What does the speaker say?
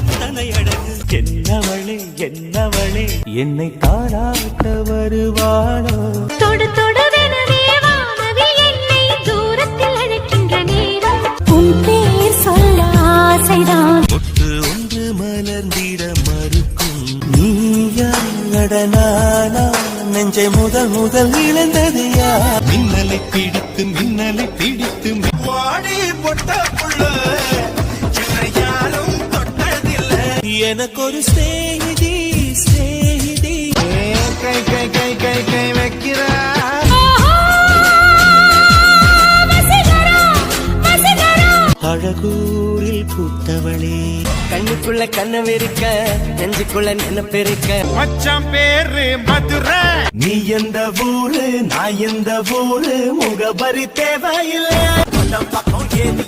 அத்தனை அழகு என்னவளே என்னவளே என்னை தாளாட்ட வருவாளோ தொடு தொடுவெனவே வானவில் என்னை தூரத்தில் அழைக்கின்ற நேரம் உன் பேர் சொல்ல ஆசைதான் ஒட்டு ஒன்று மலர்ந்திட மறுக்கும் நீயாடனானா நெஞ்சை முதல் முதல் இழந்தது யார் மின்னலை பிடித்து வாடி பொட்ட புள்ள யாரும் தொட்டதில்லை எனக்கு ஒரு ஸ்நேகிதி கை கை கை கை கை வைக்கிறா அழகூரில் பூத்தவளே கண்ணுக்குள்ள கண்ணவிருக்க நெஞ்சுக்குள்ள நினைப்பிருக்க மச்சான் பேரு மதுரை நீ எந்த ஊரு நான் எந்த ஊரு முகபரி தேவையில்லை பக்கம் ஏறி